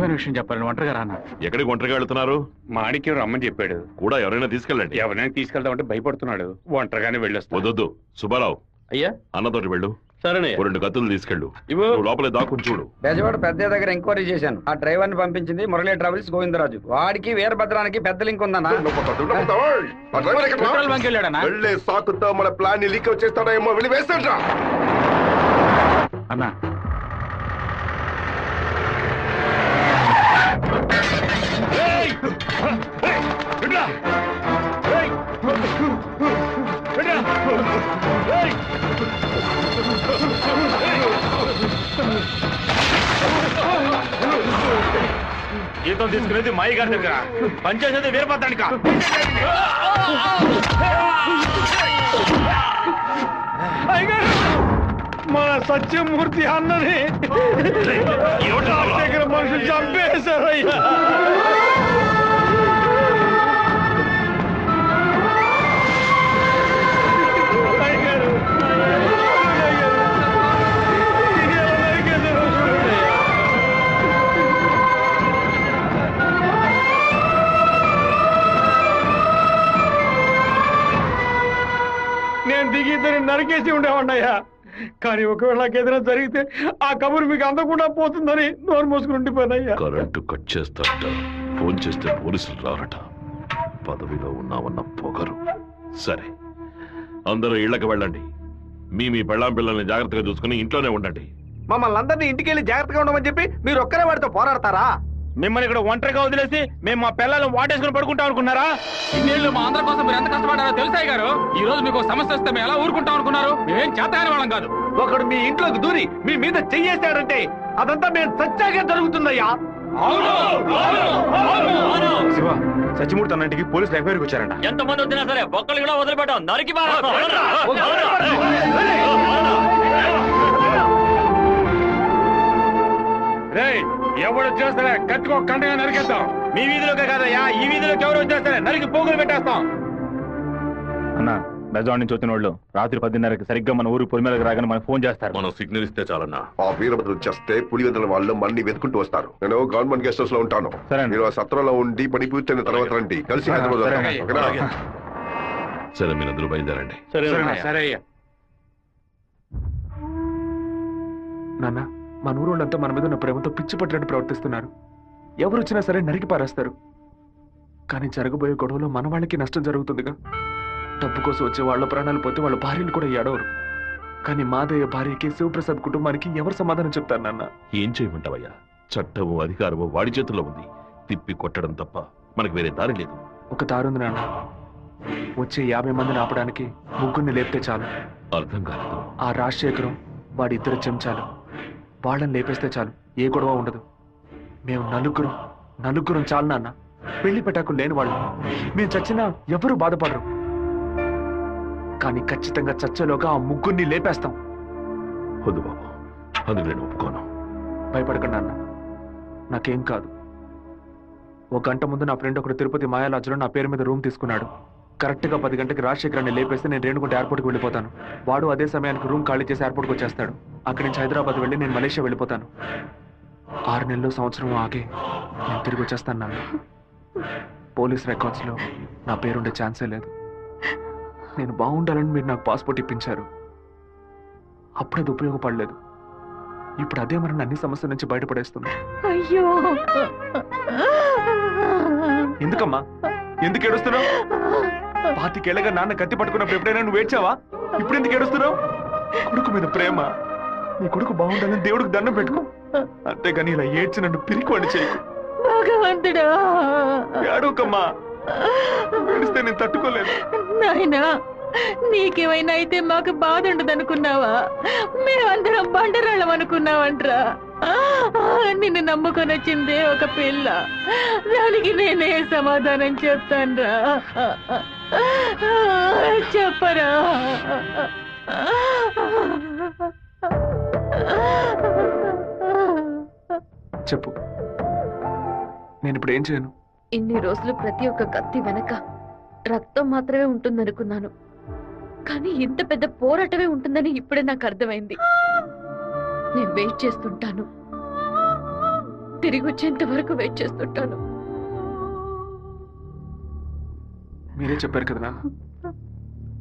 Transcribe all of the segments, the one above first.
ముఖ్యమైన విషయం చెప్పాలని ఒంటరిగా రానా? ఎక్కడికి ఒంటరిగా వెళ్తున్నారు? మాణిక్యం రమ్మని చెప్పాడు. కూడా ఎవరైనా తీసుకెళ్ళండి. ఎవరైనా తీసుకెళ్దామంటే భయపడుతున్నాడు. ఒంటరిగానే వెళ్ళొస్తా. వద్దు సుబ్బారావు, అయ్యా అన్నతోటి వెళ్ళు. సరేనే. 2 కత్తులు తీసుకెళ్ళు. లోపలే దాక్కుని చూడు. బెజవాడ పెద్ద దగ్గర ఎంక్వైరీ చేశాను. ఆ డ్రైవర్ ని పంపించింది మురళీ ట్రావెల్స్ గోవిందరాజు. వాడికి వీరభద్రానికి పెద్ద లింక్ ఉందన్నా. పెట్రోల్ బంక్ వెళ్ళాడనా? వెళ్ళే సాకుతో మన ప్లాన్ లీక్ వచ్చేస్తాడో ఏమో, వెళ్ళి వేస్తాడ్రా అన్నా. జీతం తీసుకునేది మాయి గారి దగ్గర, పనిచేసేది వీరభద్రానిక. మన సత్యమూర్తి అన్నది దగ్గర మనుషులు చంపేశారయ్యా. నేను దిగి ఇద్దరు నరికేసి ఉండేవాడినయ్యా. కానీ ఒకవేళ నాకు ఏదైనా జరిగితే ఆ కబురు మీకు అందకుండా పోతుందని నోరు మోసుకుని ఉండిపోయినయ్యా. కరెంటు కట్ చేస్తారట, ఫోన్ చేస్తే పోలీసులు రారట. పదవిలో ఉన్నామన్న పొగరు. సరే, అందరూ ఇళ్లకు వెళ్ళండి. మీ పెళ్ళాం పిల్లల్ని జాగ్రత్తగా చూసుకుని ఇంట్లోనే ఉండండి. మమ్మల్ని అందరినీ ఇంటికి వెళ్ళి జాగ్రత్తగా ఉండమని చెప్పి మీరు ఒక్కరే వాడితో పోరాడతారా? మిమ్మల్ని ఇక్కడ ఒంటరిగా వదిలేసి మేము మా పిల్లలను వాటేసుకుని పడుకుంటాం అనుకున్నారా? ఇన్నేళ్ళు మా అందరి కోసం మీరు ఎంత కష్టపడ్డారో తెలుసాయి గారు. ఈ రోజు మీకు సమస్య వస్తే మేము ఎలా ఊరుకుంటాం అనుకున్నారు? మేమేం చేతగాని వాళ్ళం కాదు. ఒకడు మీ ఇంట్లోకి దూరి మీ మీద చెయ్యేశాడంటే అదంతా మేము సత్యాగే జరుగుతుందయ్యా. శివ, సత్యమూర్తి అన్నింటికి పోలీసులు ఎంక్వైరీకి వచ్చారంట. ఎంతమంది వచ్చినా సరే ఒక్కళ్ళు కూడా వదిలిపెట్టాం. నరికి ఎవడు వచ్చేస్తారే కట్టుకో కంటగా నరికేస్తాం. మీ వీధిలోకే కాదయ్యా, ఈ వీధిలోకి ఎవరు వచ్చేస్తారే నరికి పోగులు పెట్టేస్తాం. అన్న, బెజవాడ నుంచి వచ్చిన వాళ్ళు రాత్రి 10:30కి సరిగ్గా మన ఊరు పొలి మీదకి రాగానే మనకు ఫోన్ చేస్తారు. మనం సిగ్నల్ ఇస్తే చాలన్నా. ఆ వీరభద్రం చేస్తే పులివెందుల వాళ్ళు మన్ని వెతుకుంటూ వస్తారు. నేను గవర్నమెంట్ గెస్ట్ హౌస్ లో ఉంటాను. మీరు ఆ సత్రంలో ఉండి పని పూర్తయిన తర్వాత రండి, కలిసి హైదరాబాద్. సరే, మీరందరూ బయలుదేరండి. సరే అయ్యా. నాన్న, మన ఊరోళ్ళంతా మన మీద ఉన్న ప్రేమతో పిచ్చి పట్టినట్టు ప్రవర్తిస్తున్నారు. ఎవరు వచ్చినా సరే నరికి పారేస్తారు. కానీ జరగబోయే గొడవలో మన వాళ్ళకి నష్టం జరుగుతుందిగా. డబ్బు కోసం వచ్చే వాళ్ళ ప్రాణాలు పోతే వాళ్ళ భార్యలు కూడా ఏడవరు. కానీ మాదయ్య భార్యకి, శివప్రసాద్ కుటుంబానికి ఎవరు సమాధానం చెప్తారు నాన్న? ఏం చేయమంటావయ్యా? చట్టము అధికారము వాడి చేతుల్లో ఉంది. తిప్పి కొట్టడం తప్ప మనకు వేరే దారి లేదు. ఒక దారుంది నాన్న. వచ్చే 50 మందిని ఆపడానికి ముగ్గురిని లేపితే చాలు. అర్థం కాలేదు. ఆ రాజశేఖరం, వాడి 2 చెంచాలు, వాళ్ళని లేపేస్తే చాలు, ఏ గొడవ ఉండదు. మేము నలుగురం చాలు నాన్న. పెళ్లి పెట్టాకు లేని వాళ్ళు. మేము చచ్చినా ఎవరూ బాధపడరు. కానీ ఖచ్చితంగా చచ్చేలోగా ఆ ముగ్గురిని లేపేస్తాం. వద్దు బాబు, అందుకు నేను ఒప్పుకోను. భయపడకండి అన్న, నాకేం కాదు. 1 గంట ముందు నా ఫ్రెండ్ ఒకడు తిరుపతి మాయాలాజ్లో నా పేరు మీద రూమ్ తీసుకున్నాడు. కరెక్ట్గా 10 గంటకి రాజశేఖరాన్ని లేపేస్తే నేను రేణుగుంట ఎయిర్పోర్ట్కి వెళ్ళిపోతాను. వాడు అదే సమయానికి రూమ్ ఖాళీ చేసి ఎయిర్పోర్ట్కి వచ్చేస్తాడు. అక్కడి నుంచి హైదరాబాద్ వెళ్ళి నేను మలేషియా వెళ్ళిపోతాను. 6 నెలలు, సంవత్సరం ఆగి నేను తిరిగి వచ్చేస్తాను నాన్న. పోలీస్ రికార్డ్స్లో నా పేరుండే ఛాన్సే లేదు. నేను బాగుండాలని మీరు నాకు పాస్పోర్ట్ ఇప్పించారు. అప్పుడు అది ఉపయోగపడలేదు. ఇప్పుడు అదే మరి అన్ని సమస్యల నుంచి బయటపడేస్తుంది. అయ్యో, ఎందుకమ్మా, ఎందుకు ఏడుస్తున్నావు? 25 ఏళ్ళగా నాన్న కత్తి పట్టుకున్నప్పుడు ఎప్పుడైనా నువ్వు ఏడ్చావా? ఇప్పుడు ఎందుకు ఏడుస్తున్నావు? కొడుకు మీద ప్రేమ. నీ కొడుకు బాగుండాలని దేవుడికి దండం పెట్టుకో. అంతేగాని ఇలా ఏడ్చి నన్ను పిరికోండి చేయకు. భగవంతుడా, ఏడవకమ్మా. ఏడిస్తే నేను తట్టుకోలేను. నాయనా, నీకేమైనా అయితే మాకు బాధ ఉండదనుకున్నావా? మేమందరం బండరాళ్ళం అనుకున్నావంట్రా. నిన్ను నమ్ముకొని వచ్చిందే ఒక పిల్ల. దానికి నేనే సమాధానం చెప్తాన్రా. చెప్పరా? చెప్పు, నేను ఇప్పుడు ఏం చేయను? ఇన్ని రోజులు ప్రతి ఒక్క కత్తి వెనక రక్తం మాత్రమే ఉంటుందనుకున్నాను. కానీ ఇంత పెద్ద పోరాటమే ఉంటుందని ఇప్పుడే నాకు అర్థమైంది. నేను వెయిట్ చేస్తుంటాను. తిరిగి వచ్చేంత వరకు వెయిట్ చేస్తుంటాను. మీరే చెప్పారు కదా నాన్న,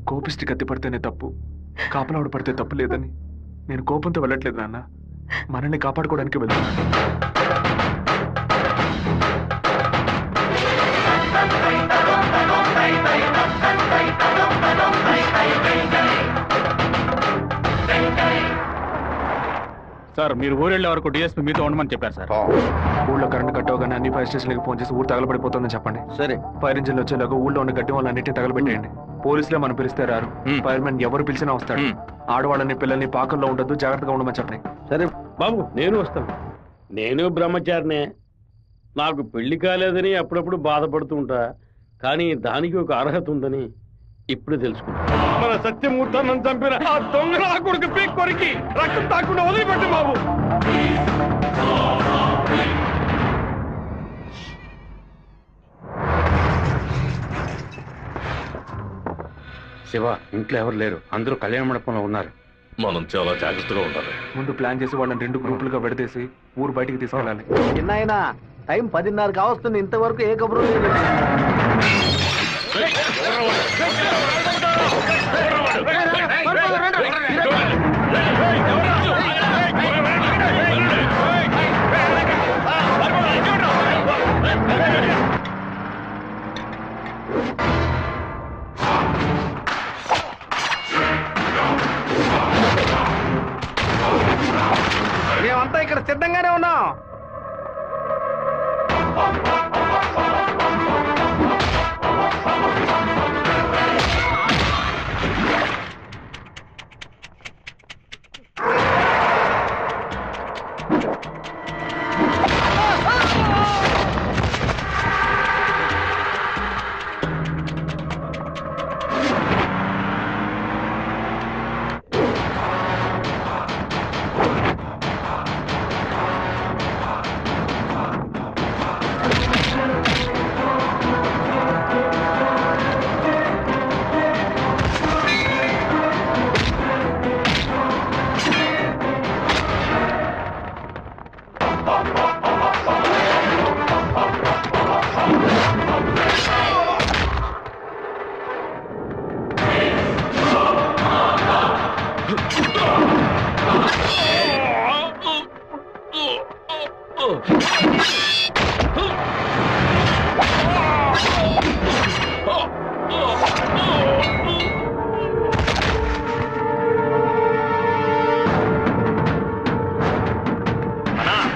కోపిష్టి కత్తి పడితేనే తప్పు, కాపలావిడ పడితే తప్పు లేదని. నేను కోపంతో వెళ్ళట్లేదు నాన్న, మనల్ని కాపాడుకోవడానికి వెళ్తున్నాను. సార్, మీరు ఊరెళ్ళే వరకు డిఎస్పీ మీతో ఉండమని చెప్పారు సార్. ఊళ్ళో కరెంట్ కట్ అవగానే అన్ని ఫైర్ స్టేషన్లకు ఫోన్ చేసి ఊరు తగలబడిపోతుందని చెప్పండి. సరే. ఫైర్ ఇంజిన్లు వచ్చేలాగా ఊళ్ళో ఉన్న గడ్డి వాళ్ళన్నింటినీ తగలబెట్టేయండి. పోలీసులే మనం పిలిస్తే రారు, ఫైర్ మెన్ ఎవరు పిలిచినా వస్తాడు. ఆడవాళ్ళని పిల్లల్ని పాకల్లో ఉండొద్దు, జాగ్రత్తగా ఉండమని చెప్పండి. సరే బాబు, నేను వస్తాను. నేను బ్రహ్మచారినే. నాకు పెళ్లి కాలేదని అప్పుడప్పుడు బాధపడుతూ ఉంటా, కానీ దానికి ఒక అర్హత ఉందని ఇప్పుడు తెలుసుకున్నా. మన సత్యమూర్తాన్ని చంపిన ఆ దొంగ నా కొడుకు పీక్ కొరికి రక్తం తాకుండా వదిలిపెట్టు బాబు. శివ, ఇంట్లో ఎవరు లేరు, అందరూ కళ్యాణ మండపంలో ఉన్నారు. మనం చాలా జాగ్రత్తగా ఉండాలి. ముందు ప్లాన్ చేసి వాళ్ళని 2 గ్రూపులుగా విడదీసి ఊరు బయటికి తీసుకెళ్ళాలి. చిన్నాయన, టైం 10:30 కావస్తుంది, ఇంతవరకు ఏ కబురు లేదు. మేమంతా ఇక్కడ సిద్ధంగానే ఉన్నాం.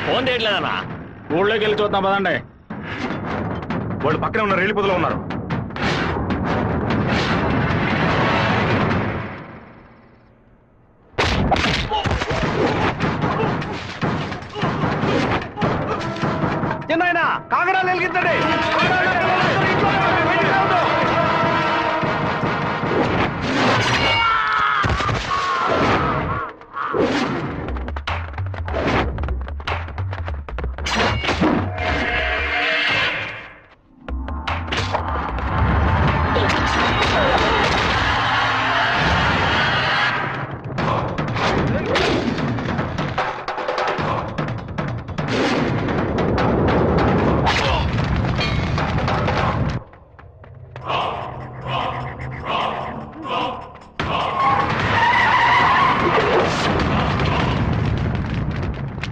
ఫోన్ చేయట్లేదన్నా. ఊళ్ళోకి వెళ్ళి చూద్దాం పదండి. వాళ్ళు పక్కనే ఉన్న రైలు పొదలో ఉన్నారు. చిన్నాయన, కాగడాలు వెలిగించండి.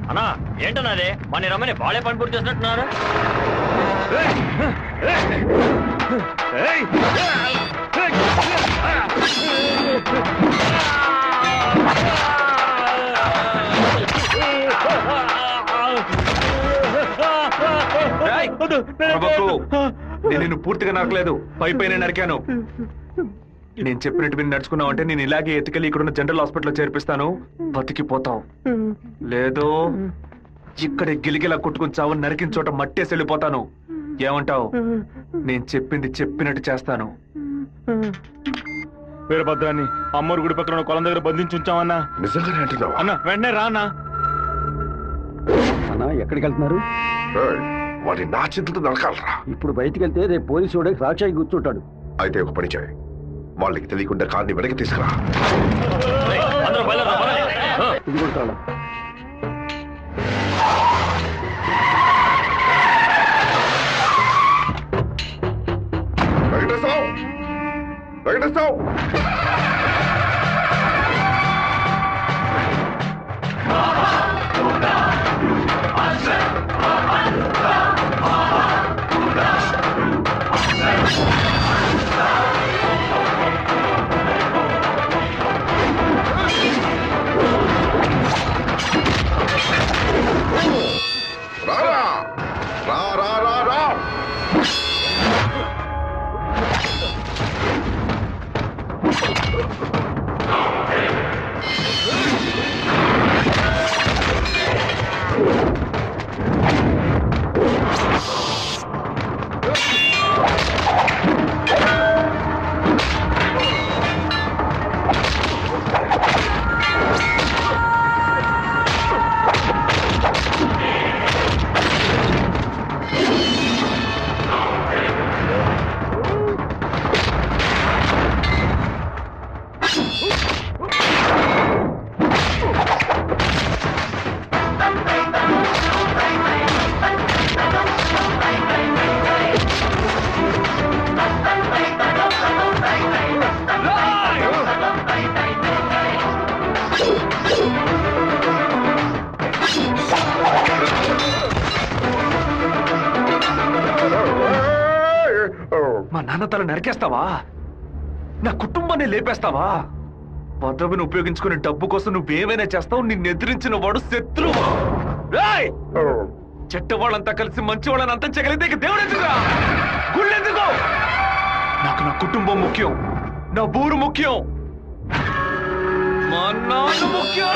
అన్నా, ఏంటన్నది? మన రమ్మని బాలే పని పూర్తి చేసినట్టున్నారు. నేను నిన్ను పూర్తిగా నరకలేదు, పైపైన నరికాను. నేను చెప్పినట్టు మీరు నడుచుకున్నావు అంటే నేను ఇలాగే ఎత్తుకెళ్ళి ఇక్కడున్న జనరల్ హాస్పిటల్లో చేర్పిస్తాను, బతికిపోతావు. లేదో ఇక్కడ గిలిగిలా కొట్టుకుని చావు, నరికిన చోట మట్టేసి వెళ్ళిపోతాను. ఏమంటావు? నేను చెప్పింది చెప్పినట్టు చేస్తాను. వీరభద్రాన్ని అమ్మోరు గుడి పక్కన కొలం దగ్గర బంధించి ఉంచామన్నా. నిజంగానే అంటున్నావా? అన్న వెంటనే రా అన్నా. అన్నా, ఎక్కడికి వెళ్తున్నారు? వాడి నా చేతులతో నరకాలరా. ఇప్పుడు బయటికి వెళ్తే రేపు పోలీసు వాడే సాక్షి కూర్చుంటాడు. అయితే ఒక పని చేయి, వాళ్ళకి తెలియకుండా కార్ని వెనక్కి తీసుకురా. ఇది కూడా మా నాన్న తల నరికేస్తావా? నా కుటుంబాన్ని లేపేస్తావా? పదవిని ఉపయోగించుకునే డబ్బు కోసం నువ్వేమైనా చేస్తావు. నిన్ను ఎదిరించిన వాడు శత్రువు. రాయ్ చెట్ట వాళ్ళంతా కలిసి మంచి వాళ్ళని అంతం చేయగలిగితే ఇక దేవుడు ఎందుకురా? గుళ్ళెందుకు? నాకు నా కుటుంబం ముఖ్యం, నా ఊరు ముఖ్యం, మా నాన్న ముఖ్యం.